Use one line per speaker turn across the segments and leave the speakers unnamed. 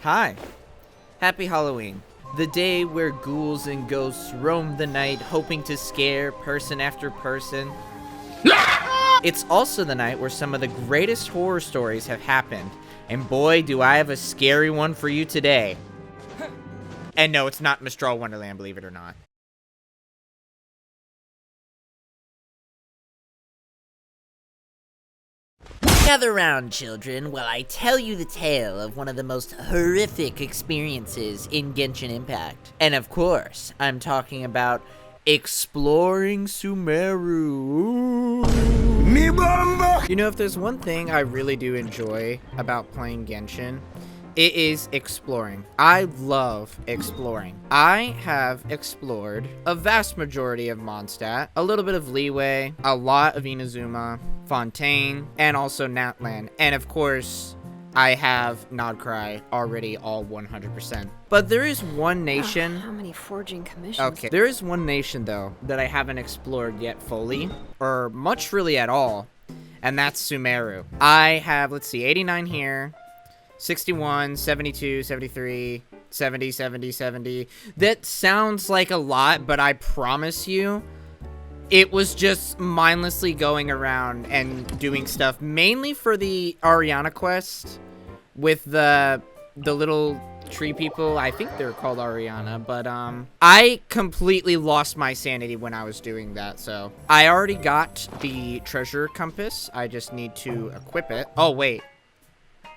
Hi. Happy Halloween. The day where ghouls and ghosts roam the night hoping to scare person after person. It's also the night where some of the greatest horror stories have happened. And boy, do I have a scary one for you today. And no, it's not Mistral Wonderland, believe it or not.
Gather round, children, while I tell you the tale of one of the most horrific experiences in Genshin Impact. And of course, I'm talking about exploring Sumeru.
You know, if there's one thing I really do enjoy about playing Genshin, it is exploring. I love exploring. I have explored a vast majority of Mondstadt, a little bit of Leeway, a lot of Inazuma, Fontaine, and also Natlan. And of course, I have Nodcry already all 100%. But there is one nation...
how many forging commissions?
Okay, there is one nation, though, that I haven't explored yet fully, or much really at all, and that's Sumeru. I have, let's see, 89 here, 61, 72, 73, 70, 70, 70. That sounds like a lot, but I promise you, it was just mindlessly going around and doing stuff, mainly for the Ariana quest with the little tree people. I think they're called Ariana, but I completely lost my sanity when I was doing that. So I already got the treasure compass. I just need to equip it. Oh, wait.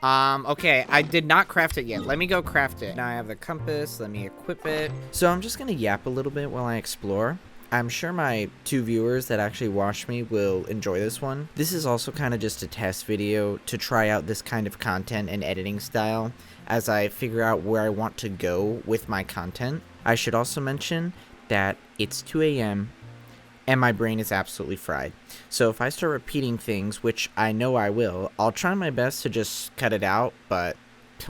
Okay, I did not craft it yet. Let me go craft it. Now I have the compass. Let me equip it. So I'm just gonna yap a little bit while I explore. I'm sure my 2 viewers that actually watch me will enjoy this one. This is also kind of just a test video to try out this kind of content and editing style as I figure out where I want to go with my content. I should also mention that it's 2 a.m. and my brain is absolutely fried. So if I start repeating things, which I know I will, I'll try my best to just cut it out, but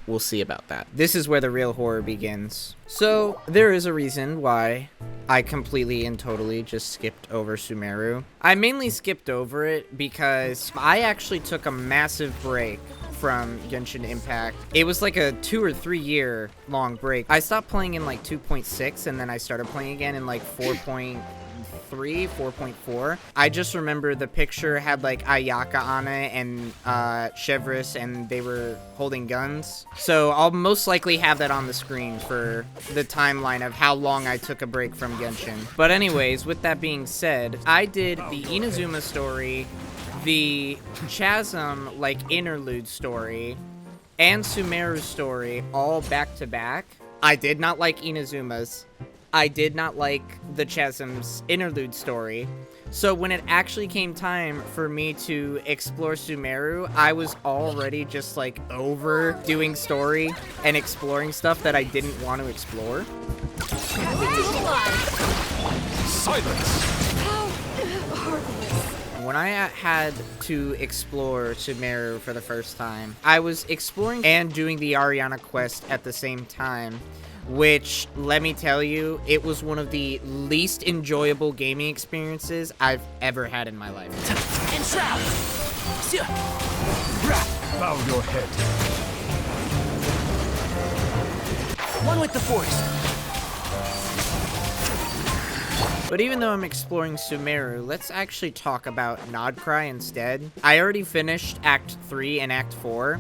we'll see about that. This is where the real horror begins. So there is a reason why I completely and totally just skipped over Sumeru. I mainly skipped over it because I actually took a massive break from Genshin Impact. It was like a 2 or 3 year long break. I stopped playing in like 2.6 and then I started playing again in like 4.4. I just remember the picture had like Ayaka on it and Chevris, and they were holding guns. So I'll most likely have that on the screen for the timeline of how long I took a break from Genshin. But anyways, with that being said, I did the Inazuma story, the Chasm like interlude story, and Sumeru's story all back to back. I did not like Inazuma's. I did not like the Chasm's interlude story. So when it actually came time for me to explore Sumeru, I was already just like over doing story and exploring stuff that I didn't want to explore.
Silence!
When I had to explore Sumeru for the first time, I was exploring and doing the Ariana quest at the same time, which, let me tell you, it was one of the least enjoyable gaming experiences I've ever had in my life.
Enshroud! Bow your head. One with the force.
But even though I'm exploring Sumeru, let's actually talk about Nodcry instead. I already finished Act 3 and Act 4,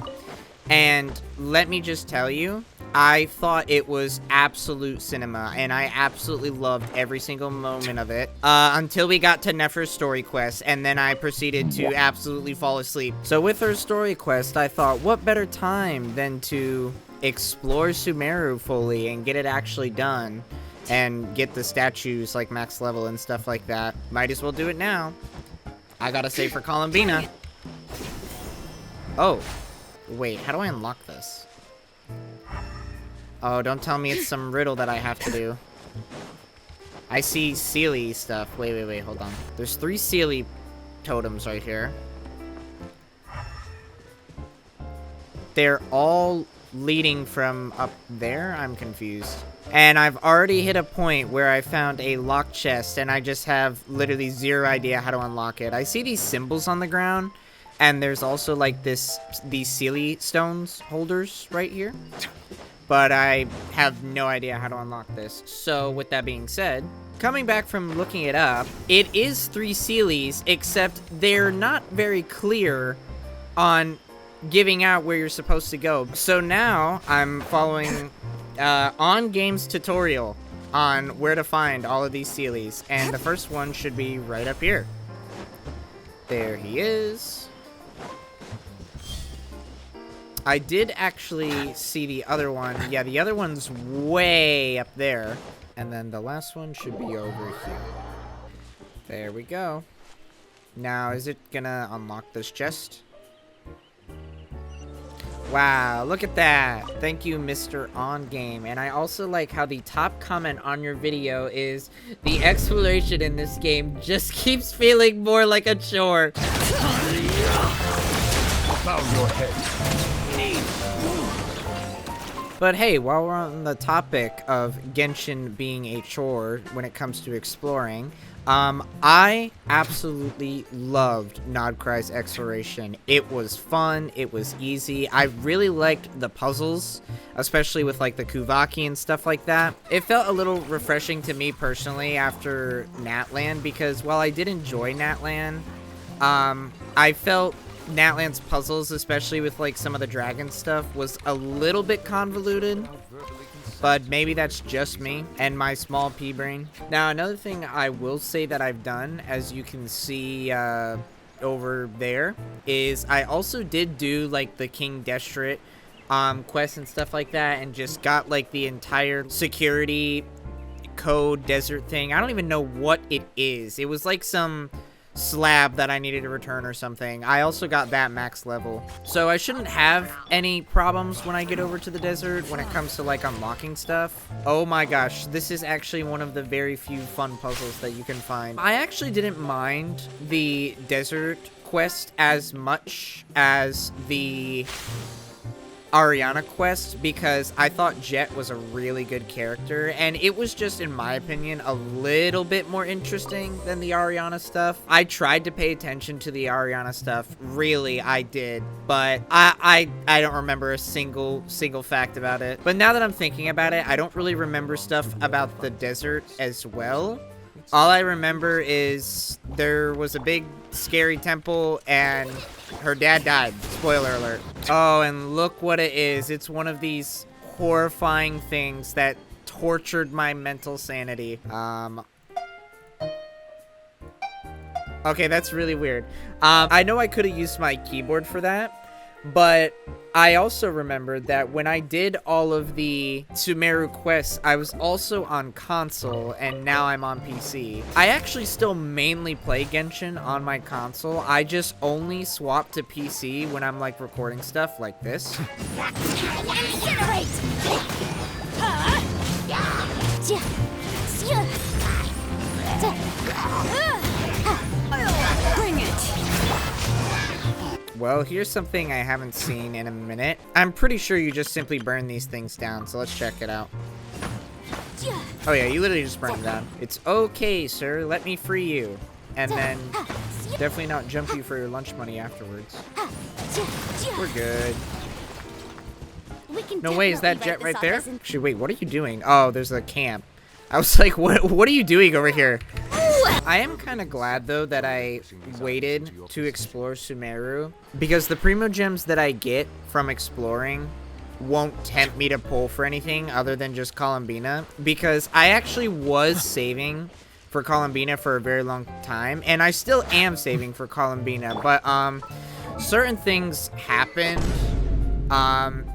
and let me just tell you, I thought it was absolute cinema, and I absolutely loved every single moment of it, until we got to Nefer's story quest, and then I proceeded to absolutely fall asleep. So with her story quest, I thought, what better time than to explore Sumeru fully and get it actually done, and get the statues like max level and stuff like that. Might as well do it now. I gotta save for Columbina. Oh, wait, how do I unlock this? Oh, don't tell me it's some riddle that I have to do. I see Sealy stuff. Wait, hold on. There's 3 Sealy totems right here. They're all leading from up there? I'm confused. And I've already hit a point where I found a locked chest, and I just have literally 0 idea how to unlock it. I see these symbols on the ground, and there's also like these Sealy stones holders right here. but I have no idea how to unlock this. So with that being said, coming back from looking it up, it is 3 Sealies, except they're not very clear on giving out where you're supposed to go. So now I'm following On Game's tutorial on where to find all of these Sealies, and the first one should be right up here. There he is. I did actually see the other one. Yeah, the other one's way up there. And then the last one should be over here. There we go. Now, is it gonna unlock this chest? Wow, look at that. Thank you, Mr. On Game. And I also like how the top comment on your video is, the exploration in this game just keeps feeling more like a chore.
Bow your head.
But hey, while we're on the topic of Genshin being a chore when it comes to exploring, I absolutely loved Nodcry's exploration. It was fun, it was easy. I really liked the puzzles, especially with like the Kuvaki and stuff like that. It felt a little refreshing to me personally after Natlan, because while I did enjoy Natlan, I felt Natlan's puzzles, especially with like some of the dragon stuff, was a little bit convoluted, but maybe that's just me and my small pea brain. Now, another thing I will say that I've done, as you can see over there, is I also did do like the King Destrit quest and stuff like that, and just got like the entire security code desert thing. I don't even know what it is. It was like some slab that I needed to return or something. I also got that max level. So I shouldn't have any problems when I get over to the desert when it comes to like unlocking stuff. Oh my gosh, this is actually one of the very few fun puzzles that you can find. I actually didn't mind the desert quest as much as the Ariana quest, because I thought Jet was a really good character, and it was just, in my opinion, a little bit more interesting than the Ariana stuff. I tried to pay attention to the Ariana stuff, really, I did, but I don't remember a single fact about it. But now that I'm thinking about it, I don't really remember stuff about the desert as well. All I remember is there was a big scary temple and her dad died. Spoiler alert. Oh, and look what it is. It's one of these horrifying things that tortured my mental sanity. Okay, that's really weird. I know I could have used my keyboard for that, but I also remembered that when I did all of the Sumeru quests, I was also on console, and now I'm on PC. I actually still mainly play Genshin on my console. I just only swap to PC when I'm like recording stuff like this.
Bring it!
Well, here's something I haven't seen in a minute. I'm pretty sure you just simply burn these things down, so let's check it out. Oh yeah, you literally just burn them down. It's okay, sir. Let me free you. And then definitely not jump you for your lunch money afterwards. We're good. No way, is that Jet right there? Actually, wait, what are you doing? Oh, there's a camp. I was like, what are you doing over here? I am kind of glad, though, that I waited to explore Sumeru, because the Primo Gems that I get from exploring won't tempt me to pull for anything other than just Columbina, because I actually was saving for Columbina for a very long time, and I still am saving for Columbina, but certain things happened,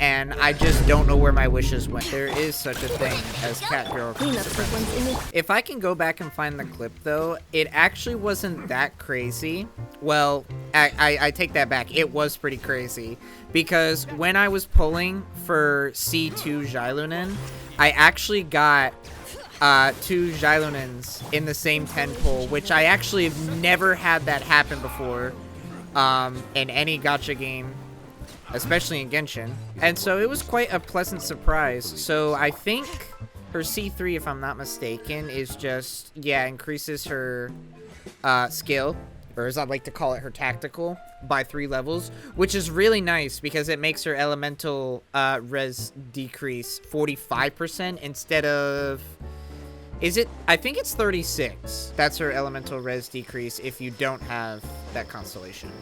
and I just don't know where my wishes went. There is such a thing as cat girl supremacy. If I can go back and find the clip, though, it actually wasn't that crazy. Well, I take that back. It was pretty crazy, because when I was pulling for C2 Xilunen, I actually got 2 Xilunens in the same 10 pull, which I actually have never had that happen before in any gacha game, especially in Genshin. And so it was quite a pleasant surprise. So I think her C3, if I'm not mistaken, is just, yeah, increases her skill or as I like to call it, her tactical, by 3 levels, which is really nice because it makes her elemental res decrease 45% instead of... Is it? I think it's 36. That's her elemental res decrease if you don't have that constellation.